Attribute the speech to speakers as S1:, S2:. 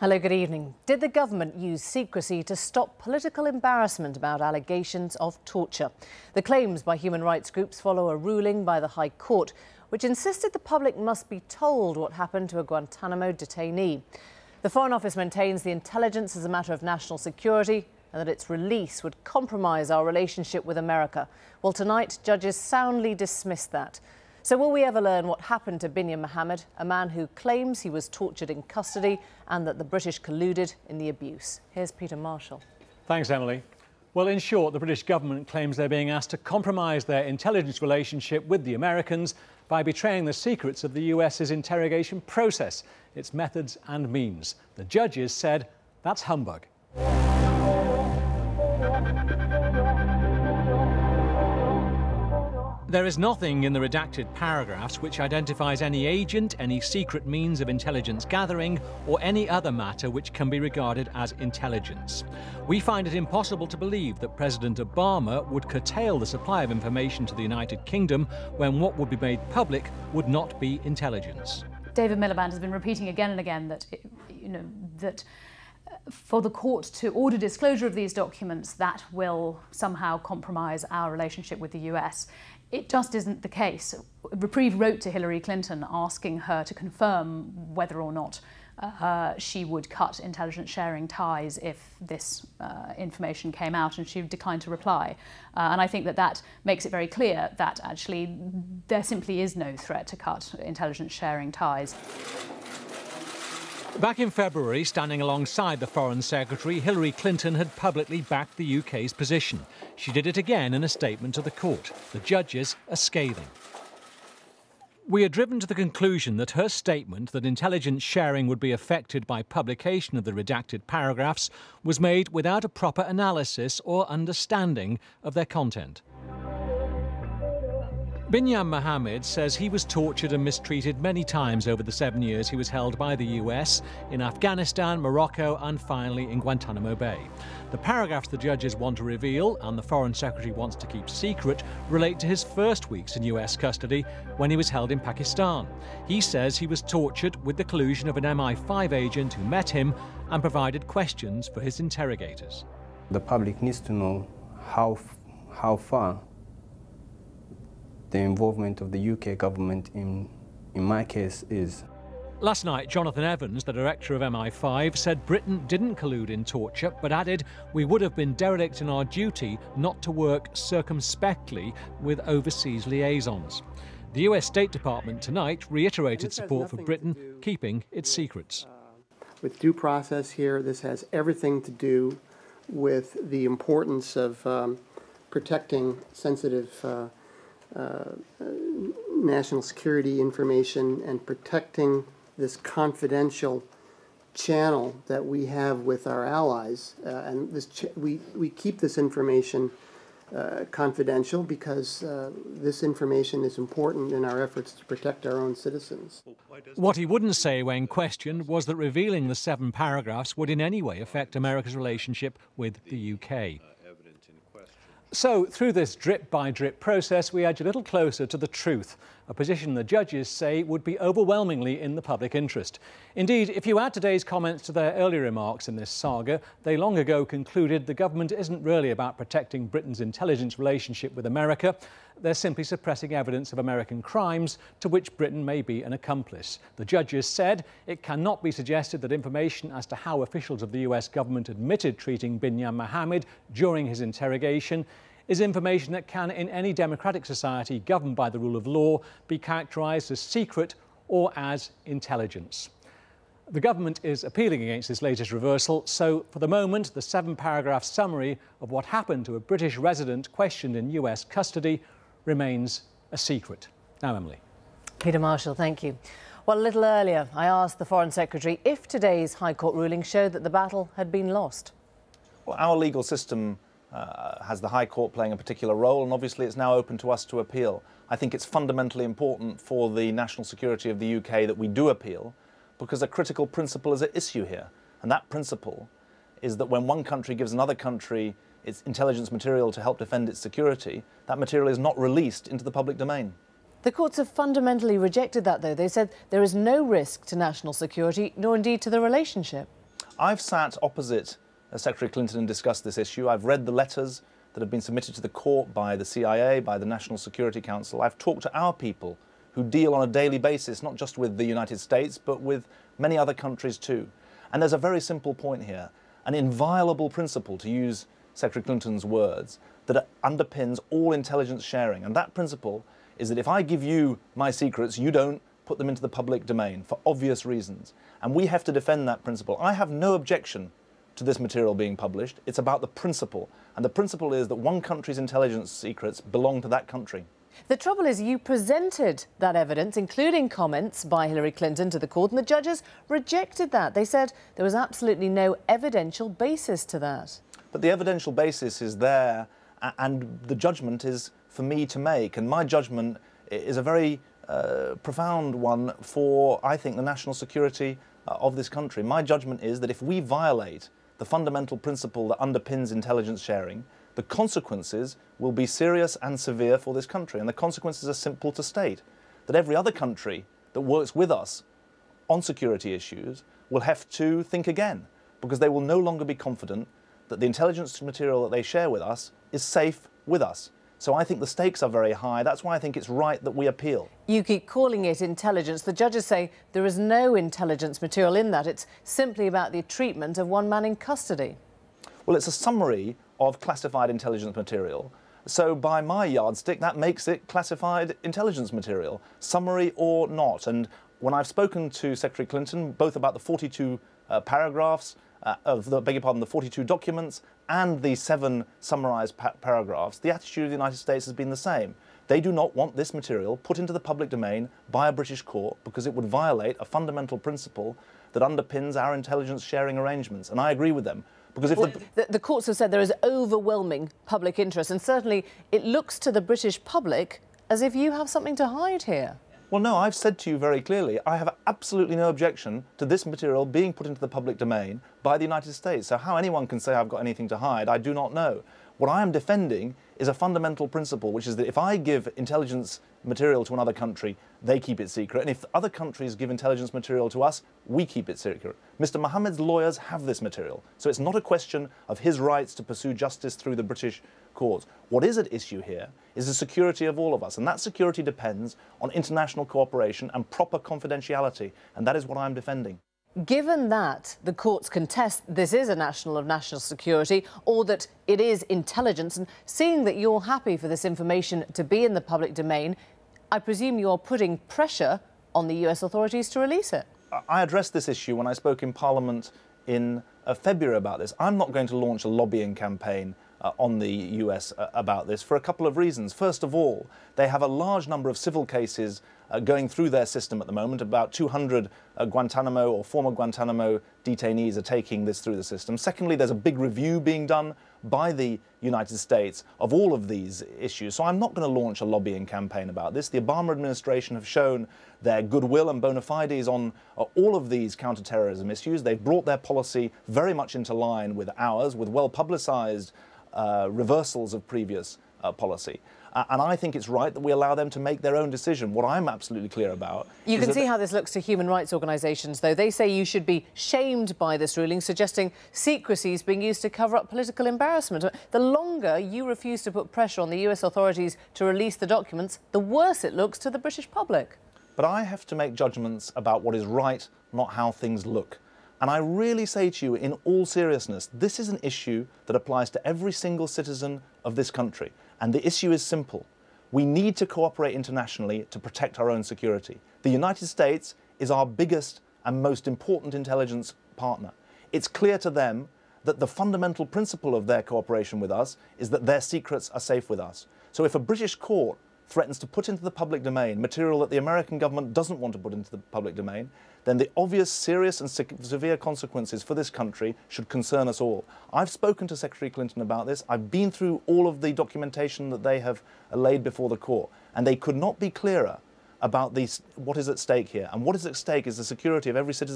S1: Hello, good evening. Did the government use secrecy to stop political embarrassment about allegations of torture? The claims by human rights groups follow a ruling by the High Court, which insisted the public must be told what happened to a Guantanamo detainee. The Foreign Office maintains the intelligence is a matter of national security and that its release would compromise our relationship with America. Well, tonight, judges soundly dismissed that. So will we ever learn what happened to Binyam Mohammed, a man who claims he was tortured in custody and that the British colluded in the abuse? Here's Peter Marshall.
S2: Thanks, Emily. Well, in short, the British government claims they're being asked to compromise their intelligence relationship with the Americans by betraying the secrets of the US's interrogation process, its methods and means. The judges said that's humbug. There is nothing in the redacted paragraphs which identifies any agent, any secret means of intelligence gathering, or any other matter which can be regarded as intelligence. We find it impossible to believe that President Obama would curtail the supply of information to the United Kingdom when what would be made public would not be intelligence.
S3: David Miliband has been repeating again and again that, that for the court to order disclosure of these documents, that will somehow compromise our relationship with the US. It just isn't the case. Reprieve wrote to Hillary Clinton asking her to confirm whether or not she would cut intelligence sharing ties if this information came out, and she declined to reply. And I think that makes it very clear that actually there simply is no threat to cut intelligence sharing ties.
S2: Back in February, standing alongside the Foreign Secretary, Hillary Clinton had publicly backed the UK's position. She did it again in a statement to the court. The judges are scathing. We are driven to the conclusion that her statement that intelligence sharing would be affected by publication of the redacted paragraphs was made without a proper analysis or understanding of their content. Binyam Mohammed says he was tortured and mistreated many times over the 7 years he was held by the US in Afghanistan, Morocco and finally in Guantanamo Bay. The paragraphs the judges want to reveal and the Foreign Secretary wants to keep secret relate to his first weeks in US custody when he was held in Pakistan. He says he was tortured with the collusion of an MI5 agent who met him and provided questions for his interrogators.
S4: The public needs to know how far the involvement of the UK government in my case is.
S2: Last night, Jonathan Evans, the director of MI5, said Britain didn't collude in torture, but added we would have been derelict in our duty not to work circumspectly with overseas liaisons. The US State Department tonight reiterated support for Britain keeping its secrets.
S5: With due process here, this has everything to do with the importance of protecting sensitive national security information and protecting this confidential channel that we have with our allies. And we keep this information confidential because this information is important in our efforts to protect our own citizens.
S2: What he wouldn't say when questioned was that revealing the 7 paragraphs would in any way affect America's relationship with the UK. So, through this drip-by-drip process, we edge a little closer to the truth, a position the judges say would be overwhelmingly in the public interest. Indeed, if you add today's comments to their earlier remarks in this saga, they long ago concluded the government isn't really about protecting Britain's intelligence relationship with America. They're simply suppressing evidence of American crimes to which Britain may be an accomplice. The judges said it cannot be suggested that information as to how officials of the US government admitted treating Binyam Mohammed during his interrogation is information that can, in any democratic society governed by the rule of law, be characterised as secret or as intelligence. The government is appealing against this latest reversal, so for the moment, the 7-paragraph summary of what happened to a British resident questioned in US custody remains a secret. Now, Emily.
S1: Peter Marshall, thank you. Well, a little earlier, I asked the Foreign Secretary if today's High Court ruling showed that the battle had been lost.
S6: Well, our legal system has the High Court playing a particular role, and obviously it's now open to us to appeal. I think it's fundamentally important for the national security of the UK that we do appeal, because a critical principle is at issue here. And that principle is that when one country gives another country its intelligence material to help defend its security, that material is not released into the public domain.
S1: The courts have fundamentally rejected that, though. They said there is no risk to national security, nor indeed to the relationship.
S6: I've sat opposite Secretary Clinton and discussed this issue. I've read the letters that have been submitted to the court by the CIA, by the National Security Council. I've talked to our people who deal on a daily basis, not just with the United States, but with many other countries too. And there's a very simple point here, an inviolable principle, to use Secretary Clinton's words, that underpins all intelligence sharing. And that principle is that if I give you my secrets, you don't put them into the public domain for obvious reasons. And we have to defend that principle. I have no objection to this material being published. It's about the principle. And the principle is that one country's intelligence secrets belong to that country.
S1: The trouble is you presented that evidence, including comments by Hillary Clinton, to the court, and the judges rejected that. They said there was absolutely no evidential basis to that.
S6: But the evidential basis is there, and the judgment is for me to make. And my judgment is a very profound one for, I think, the national security of this country. My judgment is that if we violate the fundamental principle that underpins intelligence sharing, the consequences will be serious and severe for this country. And the consequences are simple to state, that every other country that works with us on security issues will have to think again, because they will no longer be confident that the intelligence material that they share with us is safe with us. So I think the stakes are very high. That's why I think it's right that we appeal.
S1: You keep calling it intelligence. The judges say there is no intelligence material in that. It's simply about the treatment of one man in custody.
S6: Well, it's a summary of classified intelligence material. So by my yardstick, that makes it classified intelligence material, summary or not. And when I've spoken to Secretary Clinton, both about the 42 paragraphs the 42 documents and the 7 summarized paragraphs, the attitude of the United States has been the same. They do not want this material put into the public domain by a British court because it would violate a fundamental principle that underpins our intelligence sharing arrangements. And I agree with them. Because if
S1: the courts have said there is overwhelming public interest, and certainly it looks to the British public as if you have something to hide here.
S6: Well, no, I've said to you very clearly, I have absolutely no objection to this material being put into the public domain by the United States. So how anyone can say I've got anything to hide, I do not know. What I am defending is a fundamental principle, which is that if I give intelligence material to another country, they keep it secret. And if other countries give intelligence material to us, we keep it secret. Mr. Mohammed's lawyers have this material. So it's not a question of his rights to pursue justice through the British courts. What is at issue here is the security of all of us. And that security depends on international cooperation and proper confidentiality. And that is what I'm defending.
S1: Given that the courts contest this is a national of national security or that it is intelligence, and seeing that you're happy for this information to be in the public domain, I presume you're putting pressure on the US authorities to release it.
S6: I addressed this issue when I spoke in Parliament in February about this. I'm not going to launch a lobbying campaign on the US about this for a couple of reasons. First of all, they have a large number of civil cases going through their system at the moment. About 200 Guantanamo or former Guantanamo detainees are taking this through the system. Secondly, there's a big review being done by the United States of all of these issues. So I'm not going to launch a lobbying campaign about this. The Obama administration have shown their goodwill and bona fides on all of these counterterrorism issues. They've brought their policy very much into line with ours, with well-publicized reversals of previous policy. And I think it's right that we allow them to make their own decision. What I'm absolutely clear about...
S1: You can see how this looks to human rights organisations, though. They say you should be shamed by this ruling, suggesting secrecy is being used to cover up political embarrassment. The longer you refuse to put pressure on the US authorities to release the documents, the worse it looks to the British public.
S6: But I have to make judgments about what is right, not how things look. And I really say to you, in all seriousness, this is an issue that applies to every single citizen of this country. And the issue is simple. We need to cooperate internationally to protect our own security. The United States is our biggest and most important intelligence partner. It's clear to them that the fundamental principle of their cooperation with us is that their secrets are safe with us. So if a British court threatens to put into the public domain material that the American government doesn't want to put into the public domain, then the obvious serious and severe consequences for this country should concern us all. I've spoken to Secretary Clinton about this. I've been through all of the documentation that they have laid before the court, and they could not be clearer about what is at stake here. And what is at stake is the security of every citizen